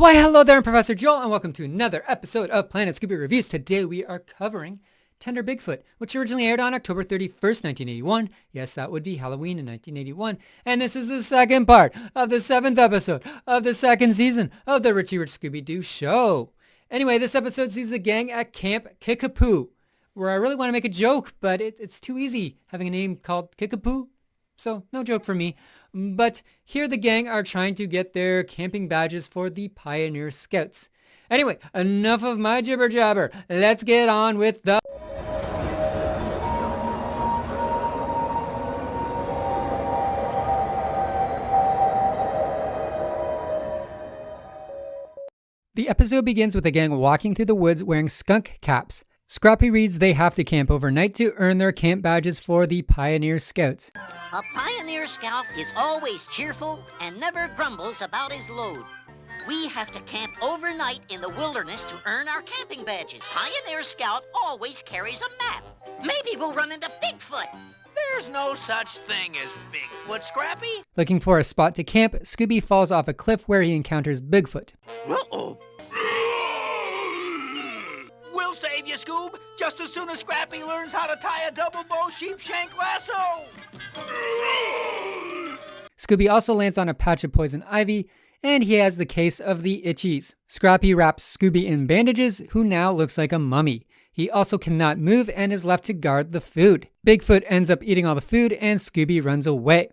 Why, hello there, I'm Professor Joel, and welcome to another episode of Planet Scooby Reviews. Today we are covering Tenderbigfoot, which originally aired on October 31st, 1981. Yes, that would be Halloween in 1981. And this is the second part of the 7th episode of the second season of the Richie Rich Scooby-Doo Show. Anyway, this episode sees the gang at Camp Kickapoo, where I really want to make a joke, but it's too easy having a name called Kickapoo. So no joke for me. But here the gang are trying to get their camping badges for the Pioneer Scouts. Anyway, enough of my jibber jabber. Let's get on with the... The episode begins with the gang walking through the woods wearing skunk caps. Scrappy reads they have to camp overnight to earn their camp badges for the Pioneer Scouts. A Pioneer Scout is always cheerful and never grumbles about his load. We have to camp overnight in the wilderness to earn our camping badges. Pioneer Scout always carries a map. Maybe we'll run into Bigfoot. There's no such thing as Bigfoot, Scrappy. Looking for a spot to camp, Scooby falls off a cliff where he encounters Bigfoot. Uh-oh. We'll save you, Scoob, just as soon as Scrappy learns how to tie a double bow sheepshank lasso. Scooby also lands on a patch of poison ivy, and he has the case of the itchies. Scrappy wraps Scooby in bandages, who now looks like a mummy. He also cannot move and is left to guard the food. Bigfoot ends up eating all the food, and Scooby runs away.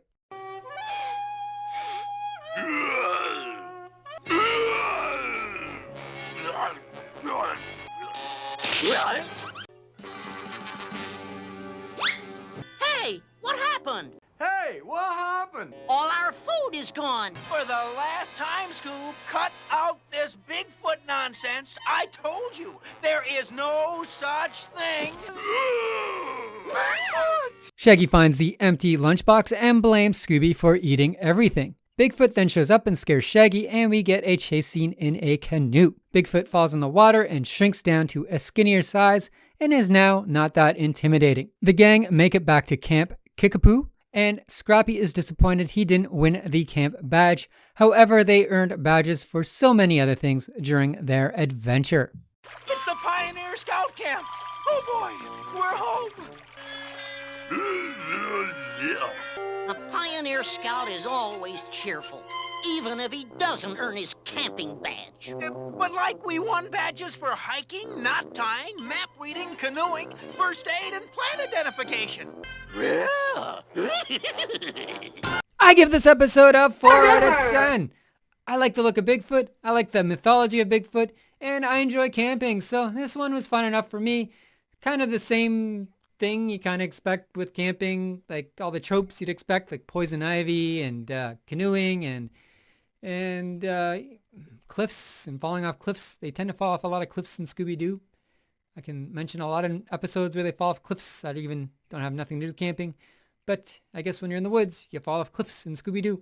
Hey, what happened? Hey, what happened? All our food is gone. For the last time, Scoob, cut out this Bigfoot nonsense. I told you, there is no such thing. Shaggy finds the empty lunchbox and blames Scooby for eating everything. Bigfoot then shows up and scares Shaggy, and we get a chase scene in a canoe. Bigfoot falls in the water and shrinks down to a skinnier size and is now not that intimidating. The gang make it back to Camp Kickapoo, and Scrappy is disappointed he didn't win the camp badge. However, they earned badges for so many other things during their adventure. It's the Pioneer Scout Camp. Oh boy, we're home. A Pioneer Scout is always cheerful, even if he doesn't earn his camping badge. But like we won badges for hiking, knot tying, map reading, canoeing, first aid, and plant identification. Yeah. I give this episode a 4 out of 10. I like the look of Bigfoot, I like the mythology of Bigfoot, and I enjoy camping, so this one was fun enough for me. Kind of the same thing you kind of expect with camping, like all the tropes you'd expect, like poison ivy and canoeing and cliffs and falling off cliffs. They tend to fall off a lot of cliffs in Scooby-Doo. I can mention a lot of episodes where they fall off cliffs that even don't have nothing to do with camping. But I guess when you're in the woods, you fall off cliffs in Scooby-Doo.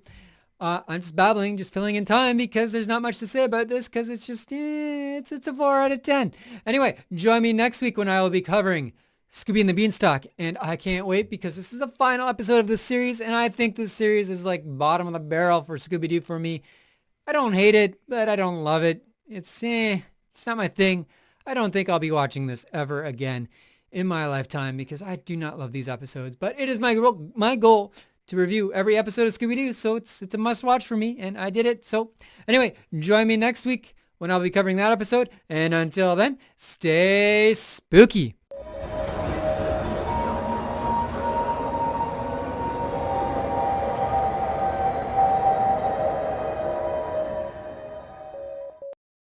I'm just babbling, just filling in time because there's not much to say about this because it's just, it's a 4 out of 10. Anyway, join me next week when I will be covering Scooby and the Beanstalk, and I can't wait because this is the final episode of this series, and I think this series is like bottom of the barrel for Scooby-Doo for me. I don't hate it, but I don't love it. It's not my thing. I don't think I'll be watching this ever again in my lifetime because I do not love these episodes, but it is my goal to review every episode of Scooby-Doo, so it's a must-watch for me, and I did it. So anyway, join me next week when I'll be covering that episode, and until then, stay spooky.